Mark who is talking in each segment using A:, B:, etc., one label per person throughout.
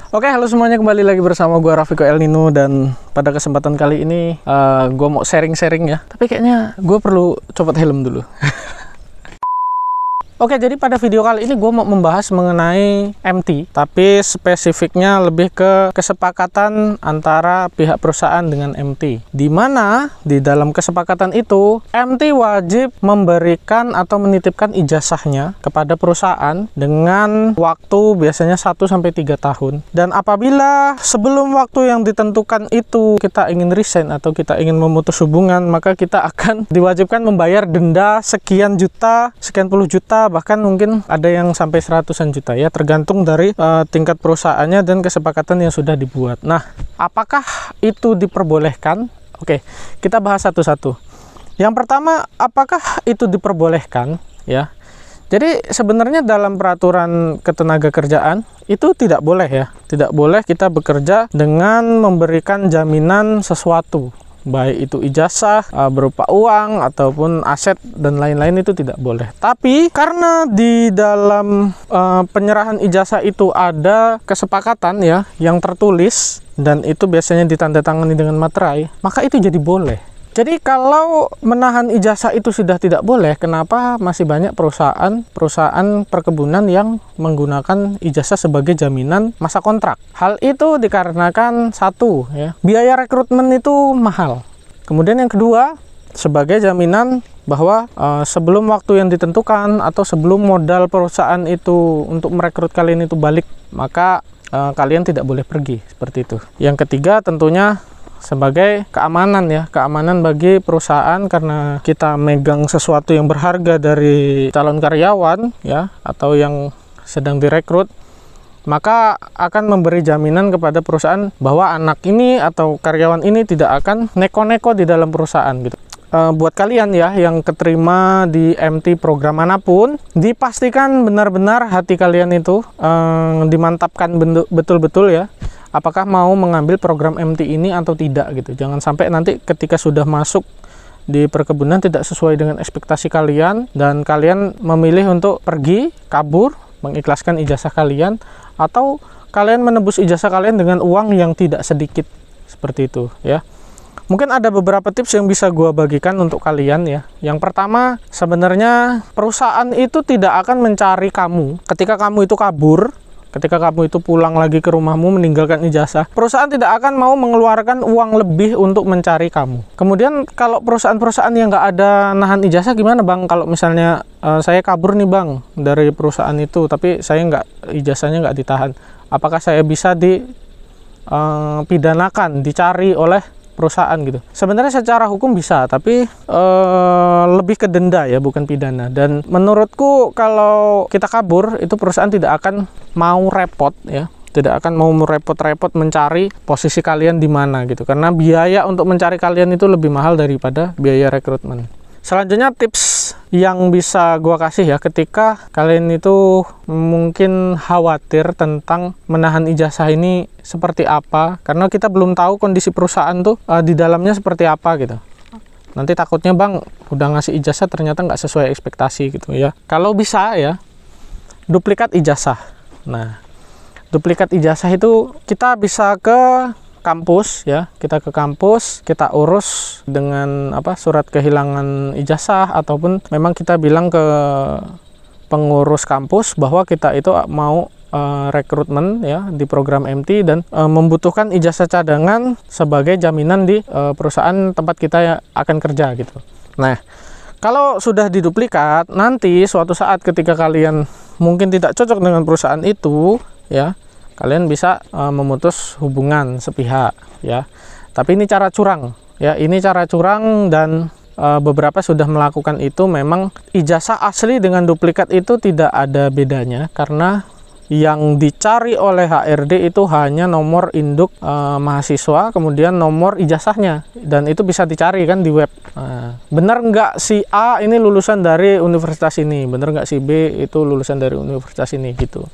A: Oke, halo semuanya, kembali lagi bersama gue Rafiko El Nino. Dan pada kesempatan kali ini gue mau sharing-sharing ya. Tapi kayaknya gue perlu copot helm dulu. Oke, jadi pada video kali ini gue mau membahas mengenai MT, tapi spesifiknya lebih ke kesepakatan antara pihak perusahaan dengan MT. Di mana di dalam kesepakatan itu, MT wajib memberikan atau menitipkan ijazahnya kepada perusahaan dengan waktu biasanya 1-3 tahun. Dan apabila sebelum waktu yang ditentukan itu kita ingin resign atau kita ingin memutus hubungan, maka kita akan diwajibkan membayar denda sekian juta, sekian puluh juta, bahkan mungkin ada yang sampai 100-an juta ya, tergantung dari tingkat perusahaannya dan kesepakatan yang sudah dibuat. Nah, apakah itu diperbolehkan? Oke, kita bahas satu-satu. Yang pertama, apakah itu diperbolehkan ya? Jadi sebenarnya dalam peraturan ketenagakerjaan itu tidak boleh ya, tidak boleh kita bekerja dengan memberikan jaminan sesuatu, baik itu ijazah berupa uang ataupun aset dan lain-lain, itu tidak boleh. Tapi karena di dalam penyerahan ijazah itu ada kesepakatan ya yang tertulis dan itu biasanya ditandatangani dengan materai, maka itu jadi boleh. Jadi kalau menahan ijazah itu sudah tidak boleh, kenapa masih banyak perusahaan perkebunan yang menggunakan ijazah sebagai jaminan masa kontrak? Hal itu dikarenakan satu ya, biaya rekrutmen itu mahal. Kemudian yang kedua, sebagai jaminan bahwa sebelum waktu yang ditentukan atau sebelum modal perusahaan itu untuk merekrut kalian itu balik, maka kalian tidak boleh pergi, seperti itu. Yang ketiga tentunya sebagai keamanan ya, keamanan bagi perusahaan, karena kita megang sesuatu yang berharga dari calon karyawan ya atau yang sedang direkrut, maka akan memberi jaminan kepada perusahaan bahwa anak ini atau karyawan ini tidak akan neko-neko di dalam perusahaan gitu. Buat kalian ya yang keterima di MT program manapun, dipastikan benar-benar hati kalian itu dimantapkan betul-betul ya, apakah mau mengambil program MT ini atau tidak gitu. Jangan sampai nanti ketika sudah masuk di perkebunan tidak sesuai dengan ekspektasi kalian dan kalian memilih untuk pergi, kabur, mengikhlaskan ijazah kalian, atau kalian menebus ijazah kalian dengan uang yang tidak sedikit, seperti itu ya. Mungkin ada beberapa tips yang bisa gue bagikan untuk kalian ya. Yang pertama, sebenarnya perusahaan itu tidak akan mencari kamu ketika kamu itu kabur. Ketika kamu itu pulang lagi ke rumahmu meninggalkan ijazah, perusahaan tidak akan mau mengeluarkan uang lebih untuk mencari kamu. Kemudian kalau perusahaan-perusahaan yang nggak ada nahan ijazah, gimana bang? Kalau misalnya saya kabur nih bang dari perusahaan itu, tapi saya ijazahnya nggak ditahan, apakah saya bisa dipidanakan, dicari oleh perusahaan gitu? Sebenarnya secara hukum bisa, tapi lebih ke denda ya, bukan pidana. Dan menurutku kalau kita kabur itu perusahaan tidak akan mau repot ya, tidak akan mau repot-repot mencari posisi kalian di mana gitu, karena biaya untuk mencari kalian itu lebih mahal daripada biaya rekrutmen. Selanjutnya tips yang bisa gua kasih ya, ketika kalian itu mungkin khawatir tentang menahan ijazah ini seperti apa, karena kita belum tahu kondisi perusahaan tuh di dalamnya seperti apa gitu. Nanti takutnya bang udah ngasih ijazah ternyata nggak sesuai ekspektasi gitu ya. Kalau bisa ya, duplikat ijazah. Nah, duplikat ijazah itu kita bisa ke kampus ya, kita ke kampus, kita urus dengan surat kehilangan ijazah, ataupun memang kita bilang ke pengurus kampus bahwa kita itu mau rekrutmen ya di program MT dan membutuhkan ijazah cadangan sebagai jaminan di perusahaan tempat kita akan kerja gitu. Nah, kalau sudah diduplikat, nanti suatu saat ketika kalian mungkin tidak cocok dengan perusahaan itu ya, kalian bisa memutus hubungan sepihak ya. Tapi ini cara curang ya, ini cara curang, dan beberapa sudah melakukan itu. Memang ijazah asli dengan duplikat itu tidak ada bedanya, karena yang dicari oleh HRD itu hanya nomor induk mahasiswa, kemudian nomor ijazahnya, dan itu bisa dicari kan di web. Benar nggak si A ini lulusan dari universitas ini, benar nggak si B itu lulusan dari universitas ini gitu.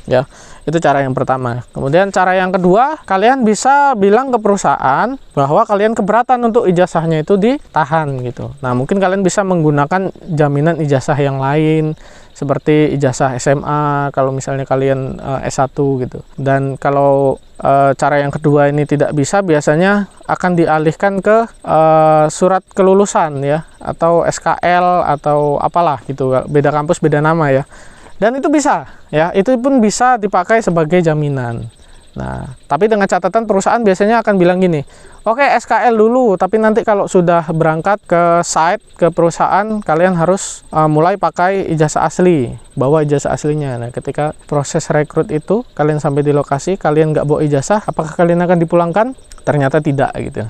A: Ya, itu cara yang pertama. Kemudian cara yang kedua, kalian bisa bilang ke perusahaan bahwa kalian keberatan untuk ijazahnya itu ditahan gitu. Nah, mungkin kalian bisa menggunakan jaminan ijazah yang lain seperti ijazah SMA kalau misalnya kalian S1 gitu. Dan kalau cara yang kedua ini tidak bisa, biasanya akan dialihkan ke surat kelulusan ya, atau SKL atau apalah gitu. Beda kampus beda nama ya. Dan itu bisa, ya, itu pun bisa dipakai sebagai jaminan. Nah, tapi dengan catatan perusahaan biasanya akan bilang gini, oke, SKL dulu, tapi nanti kalau sudah berangkat ke site, ke perusahaan, kalian harus mulai pakai ijazah asli, bawa ijazah aslinya. Nah, ketika proses rekrut itu, kalian sampai di lokasi, kalian nggak bawa ijazah, apakah kalian akan dipulangkan? Ternyata tidak gitu.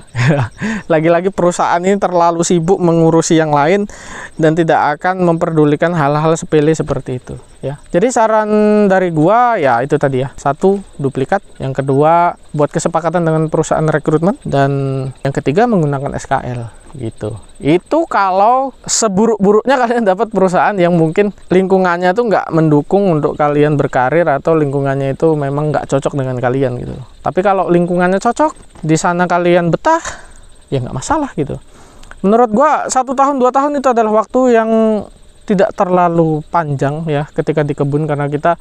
A: Lagi-lagi perusahaan ini terlalu sibuk mengurusi yang lain dan tidak akan memperdulikan hal-hal sepele seperti itu ya. Jadi saran dari gua ya itu tadi ya. Satu, duplikat. Yang kedua, buat kesepakatan dengan perusahaan rekrutmen, dan yang ketiga menggunakan SKL gitu. Itu kalau seburuk-buruknya kalian dapat perusahaan yang mungkin lingkungannya tuh nggak mendukung untuk kalian berkarir, atau lingkungannya itu memang nggak cocok dengan kalian gitu. Tapi kalau lingkungannya cocok, di sana kalian betah, ya nggak masalah gitu. Menurut gua 1 tahun 2 tahun itu adalah waktu yang tidak terlalu panjang ya ketika di kebun, karena kita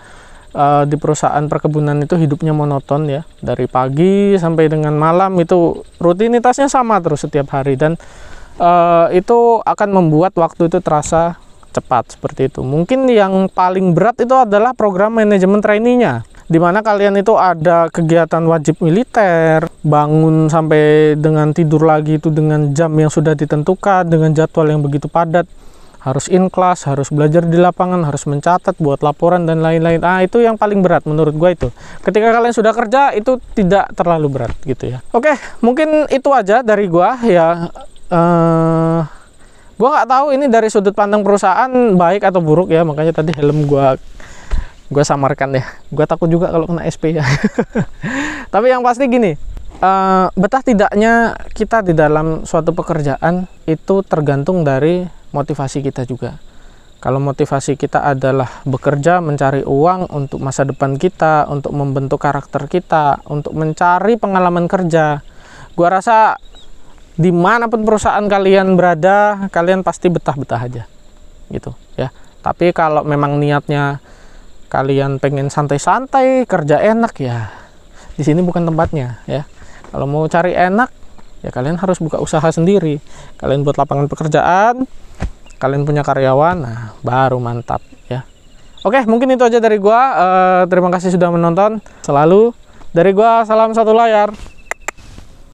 A: di perusahaan perkebunan itu hidupnya monoton ya, dari pagi sampai dengan malam itu rutinitasnya sama terus setiap hari, dan itu akan membuat waktu itu terasa cepat seperti itu. Mungkin yang paling berat itu adalah program manajemen trainee-nya, di mana kalian itu ada kegiatan wajib militer, bangun sampai dengan tidur lagi itu dengan jam yang sudah ditentukan, dengan jadwal yang begitu padat, harus in class, harus belajar di lapangan, harus mencatat, buat laporan dan lain-lain. Itu yang paling berat menurut gue itu. Ketika kalian sudah kerja itu tidak terlalu berat gitu ya. Oke, mungkin itu aja dari gue ya. Gue nggak tahu ini dari sudut pandang perusahaan baik atau buruk ya, makanya tadi helm gue samarkan ya. Gue takut juga kalau kena SP ya. Tapi yang pasti gini, betah tidaknya kita di dalam suatu pekerjaan itu tergantung dari motivasi kita juga. Kalau motivasi kita adalah bekerja, mencari uang untuk masa depan kita, untuk membentuk karakter kita, untuk mencari pengalaman kerja, gua rasa dimanapun perusahaan kalian berada, kalian pasti betah-betah aja gitu ya. Tapi kalau memang niatnya kalian pengen santai-santai, kerja enak, ya di sini bukan tempatnya ya. Kalau mau cari enak, ya kalian harus buka usaha sendiri. Kalian buat lapangan pekerjaan, kalian punya karyawan, nah baru mantap ya. Oke, mungkin itu aja dari gua. Terima kasih sudah menonton. Selalu dari gua, salam satu layar.